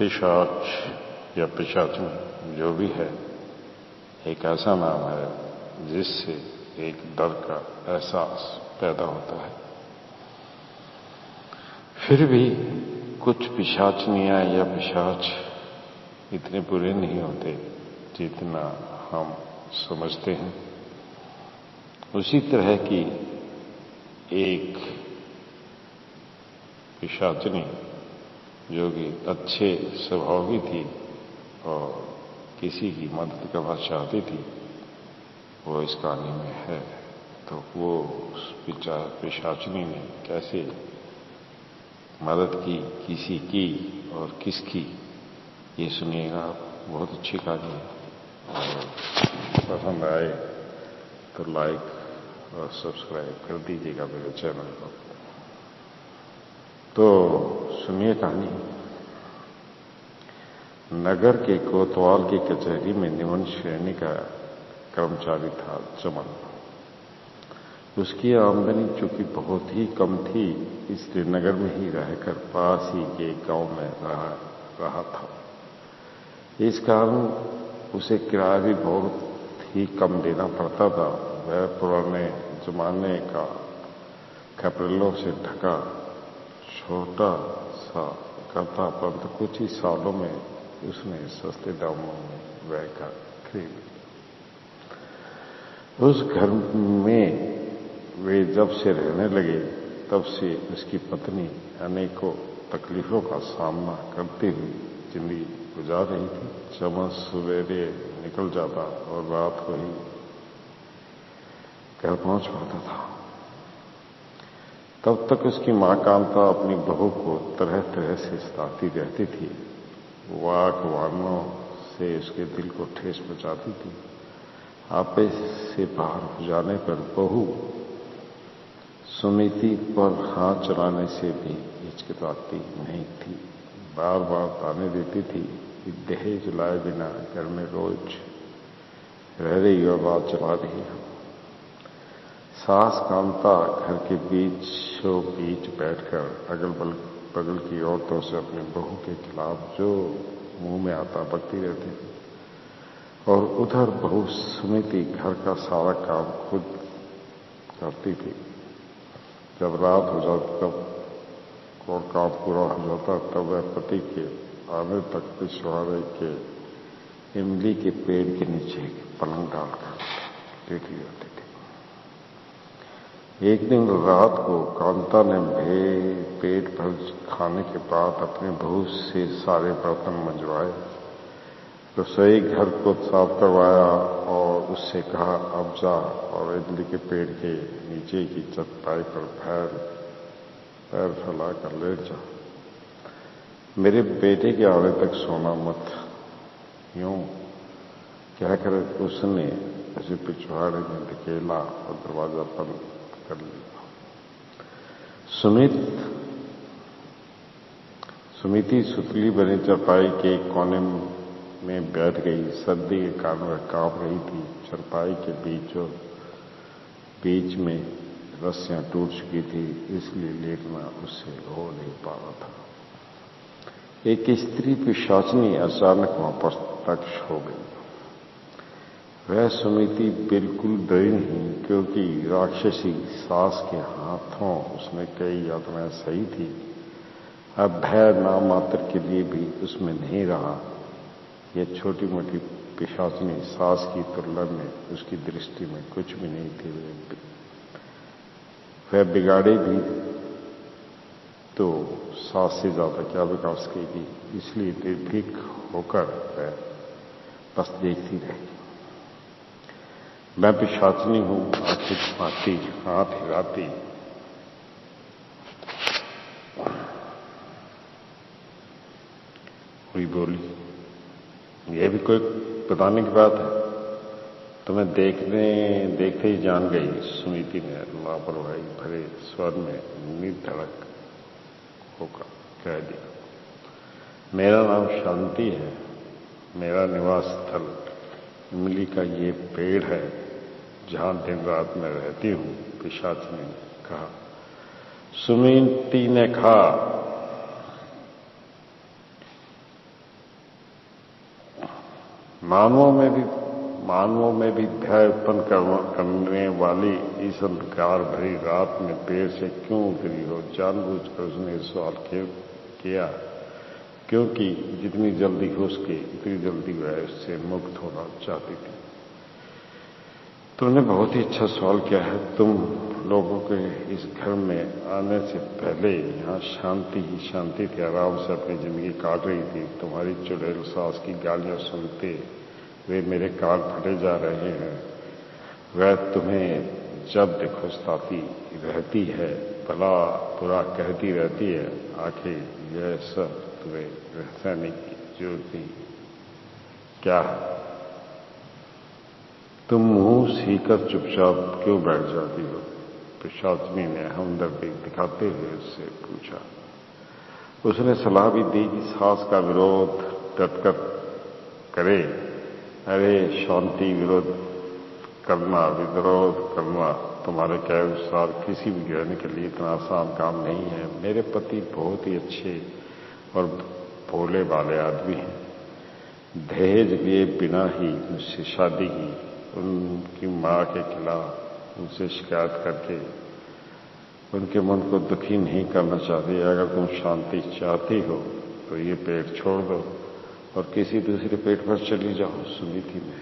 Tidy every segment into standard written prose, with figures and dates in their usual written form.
पिशाच या पिशाचनी जो भी है, एक ऐसा नाम है जिससे एक डर का एहसास पैदा होता है। फिर भी कुछ पिशाचनियां या पिशाच इतने बुरे नहीं होते जितना हम समझते हैं। उसी तरह की एक पिशाचनी जो कि अच्छे स्वभाव की थी और किसी की मदद करना चाहती थी, वो इस कहानी में है। तो वो उस पिशाचनी ने कैसे मदद की, किसी की और किसकी, ये सुनिएगा। बहुत अच्छी कहानी है और पसंद आए तो लाइक और सब्सक्राइब कर दीजिएगा मेरे चैनल को। तो सुनिए कहानी। नगर के कोतवाल की कचहरी में निम्न श्रेणी का कर्मचारी था चमन। उसकी आमदनी चूंकि बहुत ही कम थी, इसलिए नगर में ही रहकर पास ही के गांव में रहा था। इस कारण उसे किराया भी बहुत ही कम देना पड़ता था। वह पुराने जमाने का कैपरेलों से ढका छोटा सा घर था, परंतु कुछ ही सालों में उसने सस्ते दामों में वह घर खरीद लिया। उस घर में वे जब से रहने लगे, तब से उसकी पत्नी अनेकों तकलीफों का सामना करते हुए जिंदगी गुजार रही थी। चमन सवेरे निकल जाता और रात को ही घर पहुंच पाता था। तब तक उसकी मां कांता अपनी बहू को तरह तरह से सताती रहती थी। वाक वानों से उसके दिल को ठेस पहुंचाती थी। आपे से बाहर हो जाने पर बहू सुमिति पर हाथ चलाने से भी हिचकिचाती नहीं थी। बार बार ताने देती थी कि दहेज लाए बिना घर में रोज रह रही और रात चला रही हो। सास कांता घर के बीचों बीच बैठकर अगल बगल की औरतों से अपनी बहू के खिलाफ जो मुंह में आता बकती रहती थी, और उधर बहू सुमिति घर का सारा काम खुद करती थी। जब रात हो जाती, तब और काम पूरा हो जाता, तब वह पति के आने तक पिछवाड़े के इमली के पेड़ के नीचे पलंग डालकर लेटी रहती थी। एक दिन रात को कांता ने पेट भर खाने के बाद अपनी बहू से सारे बर्तन मंजवाए, रसोई घर को साफ करवाया और उससे कहा, अब जा और इमली के पेड़ के नीचे की चटाई पर पैर फैलाकर लेट जा। मेरे बेटे के आने तक सोना मत। यूं कहकर उसने उसे पिछवाड़े में धकेला और दरवाजा बंद कर लिया। सुमिति सुतली बनी चरपाई के कोने में बैठ गई। सर्दी के कारण वह कांप रही थी। चरपाई के बीच में रस्सियां टूट चुकी थी, इसलिए लेटना उससे हो नहीं पा रहा था। एक स्त्री पिशाचनी अचानक वहां पर प्रत्यक्ष हो गई। वह सुमिति बिल्कुल डरी नहीं, क्योंकि राक्षसी सास के हाथों उसने कई यातनाएं सही थी। अब भय नाम मात्र के लिए भी उसमें नहीं रहा। यह छोटी मोटी पिशाचनी सास की तुलना में उसकी दृष्टि में कुछ भी नहीं थी। वह बिगाड़े भी तो सास से ज्यादा क्या बिगाड़ सकेगी, इसलिए निर्भीक होकर वह बस देखती रही। मैं पिशाचनी हूं, आंखें छिपाती, हाथ हिलाती, हुई बोली, यह भी कोई बताने की बात है? तुम्हें देखते ही जान गई, सुमिति ने लापरवाही भरे स्वर में निर्धड़क होकर कह दिया। मेरा नाम शांति है। मेरा निवास स्थल इमली का ये पेड़ है, जहां दिन रात में रहती हूं, पिशाचनी ने कहा। सुमिति ने कहा, मानवों में भी भय उत्पन्न करने वाली इस अंधकार भरी रात में पेड़ से क्यों उतरी हो? जानबूझकर उसने सवाल किया, क्योंकि जितनी जल्दी हो सके उतनी जल्दी वह उससे मुक्त होना चाहती थी। तुमने बहुत ही अच्छा सवाल किया है। तुम लोगों के इस घर में आने से पहले यहाँ शांति ही शांति थी, आराम से अपनी जिंदगी काट रही थी। तुम्हारी चुड़ैल सास की गालियां सुनते वे मेरे कान फटे जा रहे हैं। वह तुम्हें जब देखो सताती रहती है, भला बुरा कहती रहती है। आखिर यह सब तुम्हें रहने की जरूरत नहीं क्या है? तुम मुंह सीकर चुपचाप क्यों बैठ जाती हो? पिशाचनी ने हमदर्दी दिखाते हुए उससे पूछा। उसने सलाह भी दी कि सास का विरोध डटकर करे। अरे शांति विरोध करना, विरोध करना तुम्हारे कहे अनुसार किसी भी गृहिणी के लिए इतना आसान काम नहीं है। मेरे पति बहुत ही अच्छे और भोले भाले आदमी हैं। दहेज लिए बिना ही मुझसे शादी की, उनकी मां के खिलाफ उनसे शिकायत करके उनके मन को दुखी नहीं करना चाहती। अगर तुम शांति चाहती हो तो ये पेट छोड़ दो और किसी दूसरे पेट पर चली जाओ। सुनीति ने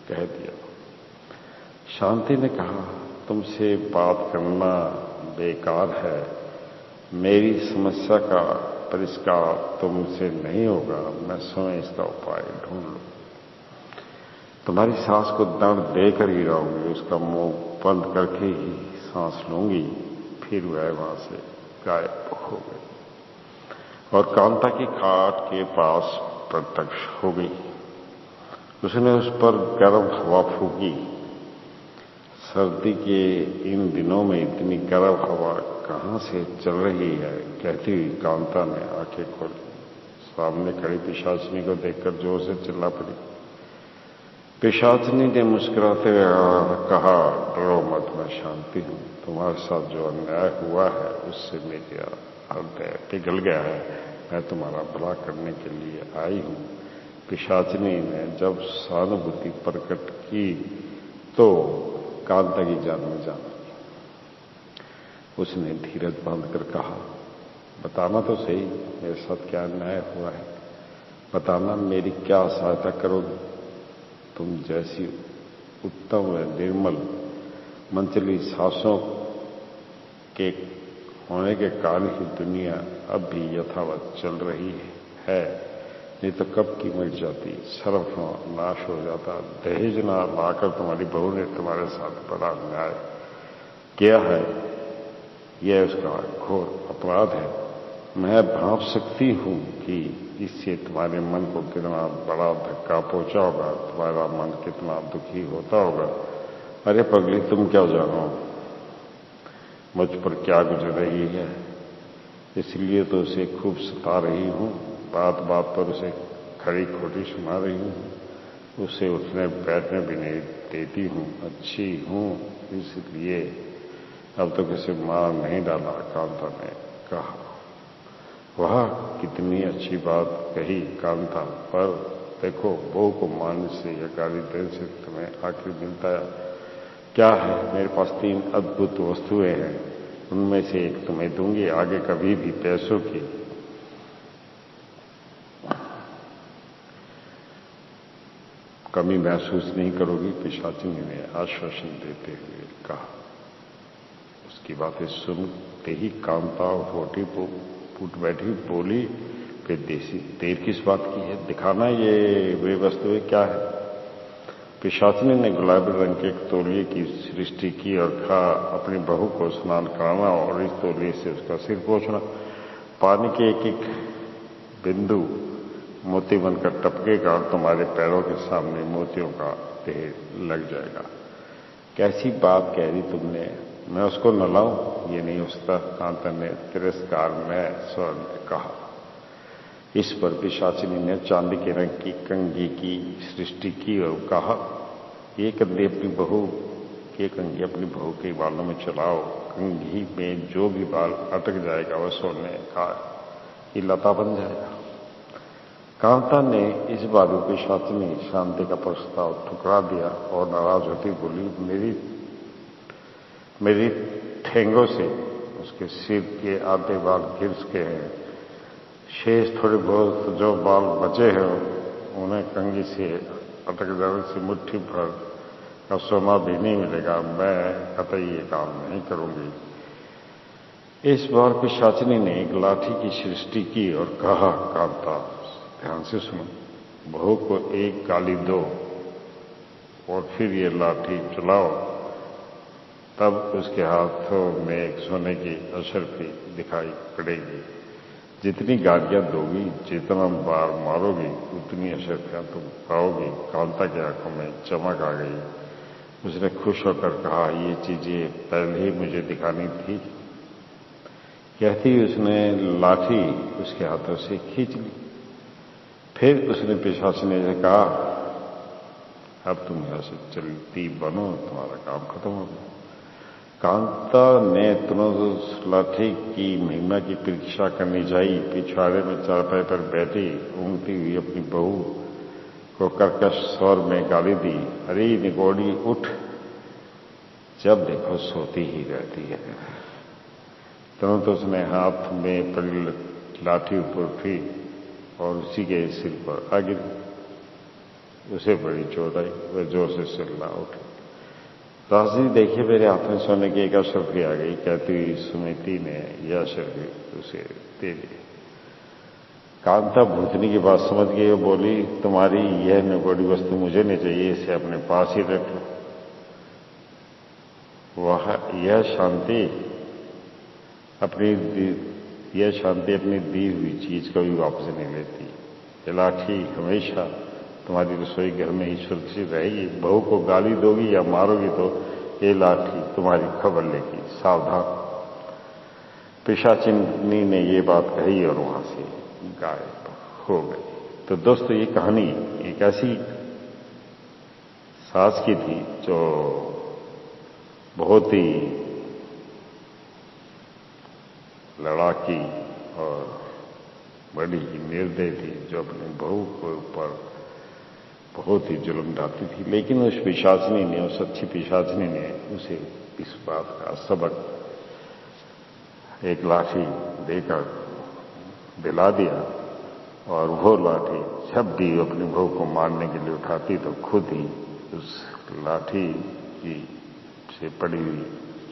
कह दिया। शांति ने कहा, तुमसे बात करना बेकार है। मेरी समस्या का परिष्कार तुमसे नहीं होगा। मैं स्वयं इसका उपाय ढूंढ लूं। तुम्हारी सांस को दर्द देकर ही रहूंगी। उसका मुंह बंद करके ही सांस लूंगी। फिर वह वहां से गायब हो गई और कांता की खाट के पास प्रत्यक्ष हो गई। उसने उस पर गर्म हवा फूकी। सर्दी के इन दिनों में इतनी गर्म हवा कहां से चल रही है? कहती हुई कांता ने आंखें खोली। सामने खड़ी पिशाचिनी को देखकर जोर से चिल्ला पड़ी। पिशाचिनी ने मुस्कुराते हुए कहा, डरो मत, मैं शांति हूं। तुम्हारे साथ जो अन्याय हुआ है उससे मेरा हृदय पिघल गया है। मैं तुम्हारा भला करने के लिए आई हूं। पिशाचिनी ने जब सहानुभूति प्रकट की तो कांता की जान में जान आई। उसने धीरज बांधकर कहा, बताना तो सही, मेरे साथ क्या अन्याय हुआ है? बताना, मेरी क्या सहायता करोगे? तुम जैसी उत्तम व निर्मल मंचली सासों के होने के कारण ही दुनिया अब भी यथावत चल रही है। नहीं तो कब की मिट जाती, सर्वनाश हो जाता। दहेज ना लाकर तुम्हारी बहू ने तुम्हारे साथ बड़ा अन्याय किया है। यह उसका घोर अपराध है। मैं भांप सकती हूं कि इससे तुम्हारे मन को कितना बड़ा धक्का पहुंचा होगा, तुम्हारा मन कितना दुखी होता होगा। अरे पगली, तुम क्या जानो मुझ पर क्या गुजर रही है? इसलिए तो उसे खूब सता रही हूं। बात बात पर उसे खरी खोटी सुना रही हूं। उसे उठने बैठने भी नहीं देती हूं। अच्छी हूं इसलिए अब तो किसी मार नहीं डाला, कांता ने कहा। वह कितनी अच्छी बात कही कांता, पर देखो, बहू को मारने से या गाली देने से तुम्हें आखिर मिलता क्या है? मेरे पास 3 अद्भुत वस्तुएं हैं, उनमें से एक तुम्हें दूंगी। आगे कभी भी पैसों की कमी महसूस नहीं करोगी, पिशाचिनी ने आश्वासन देते हुए कहा। उसकी बातें सुनते ही कांता होठी फूट बैठी, बोली, फिर देर किस बात की है? दिखाना ये वे वस्तुएं क्या है? पिशाचिनी ने गुलाबी रंग के एक तौलिए की सृष्टि की और कहा, अपनी बहू को स्नान कराना और इस तौलिए से उसका सिर पोंछना। पानी के एक एक बिंदु मोती बनकर टपकेगा और तुम्हारे पैरों के सामने मोतियों का ढेर लग जाएगा। कैसी बात कह दी तुमने? मैं उसको नहलाऊं? ये नहीं हो सकता, कांता ने तिरस्कार में स्वर में कहा। इस पर पिशाचिनी ने चांदी के रंग की कंघी की सृष्टि की और कहा, ये कंघी अपनी बहू के बालों में चलाओ। कंघी में जो भी बाल अटक जाएगा वह सोने का ही लता बन जाएगा। कांता ने इस बार पिशाचिनी शांति का प्रस्ताव ठुकरा दिया और नाराज होती बोली, मेरी ठेंगों से उसके सिर के आधे बाल गिर चुके हैं, शेष थोड़े बहुत जो बाल बचे हैं उन्हें कंघी से अटक जाने से मुट्ठी भर का सोना भी नहीं मिलेगा। मैं कतई ये काम नहीं करूंगी। इस बार पिशाचिनी ने एक लाठी की सृष्टि की और कहा, कांता ध्यान से सुनो, बहू को एक गाली दो और फिर ये लाठी चलाओ, तब उसके हाथों में एक सोने की अशर्फी दिखाई पड़ेगी। जितनी गालियां दोगी, जितना बार मारोगी, उतनी अशर्फियां तुम पाओगी। कांता की आंखों में चमक आ गई। उसने खुश होकर कहा, ये चीजें पहले ही मुझे दिखानी थी। कहती उसने लाठी उसके हाथों से खींच ली। फिर उसने पिशाचिनी से कहा, अब तुम यहां से चलती बनो, तुम्हारा काम खत्म हो गया। कांता ने तुरंत उस लाठी की महिमा की परीक्षा करनी चाहिए। पिछवाड़े में चारपाई पर बैठी ऊँगती हुई अपनी बहू को कर्कश स्वर में गाली दी, अरे निगोड़ी उठ, जब देखो सोती ही रहती है। तुरंत उसने हाथ में पड़ी लाठी ऊपर उठी और उसी के सिर पर आ गिरी। उसे बड़ी चोट आई, वह जोर से चिल्ला उठी, दासी देखिए, मेरे हाथ में सोने की एक अशर्फी आ गई। कहती हुई सुमिति ने यह अशर्फी उसे दे दी। कांता भूतनी की बात समझ गई और बोली, तुम्हारी यह निगोड़ी वस्तु मुझे नहीं चाहिए, इसे अपने पास ही रख लो। यह शांति अपनी दी हुई चीज कभी वापस नहीं लेती। ये लाठी हमेशा तुम्हारी रसोई घर में ही सुरक्षित रहेगी। बहू को गाली दोगी या मारोगी तो ये लाठी तुम्हारी खबर लेगी, सावधान। पिशाचिनी ने ये बात कही और वहां से गायब हो गई। तो दोस्तों, ये कहानी एक ऐसी सास की थी जो बहुत ही लड़ाकी और बड़ी ही निर्दयी थी, जो अपनी बहू के ऊपर बहुत ही जुल्म ढाती थी। लेकिन उस पिशाचिनी ने, उस अच्छी पिशाचिनी ने उसे इस बात का सबक एक लाठी देकर दिला दिया, और वो लाठी जब भी अपनी बहू को मारने के लिए उठाती तो खुद ही उस लाठी की से पड़ी हुई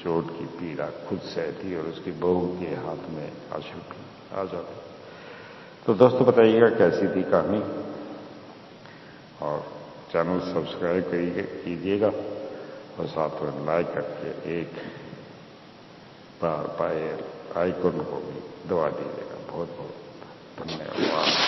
चोट की पीड़ा खुद सहती और उसकी बहू के हाथ में अशुभ आ जाती। तो दोस्तों, बताइएगा कैसी थी कहानी, और चैनल सब्सक्राइब कीजिएगा और साथ में लाइक करके एक बार आइकन को भी दबा दीजिएगा। बहुत बहुत धन्यवाद।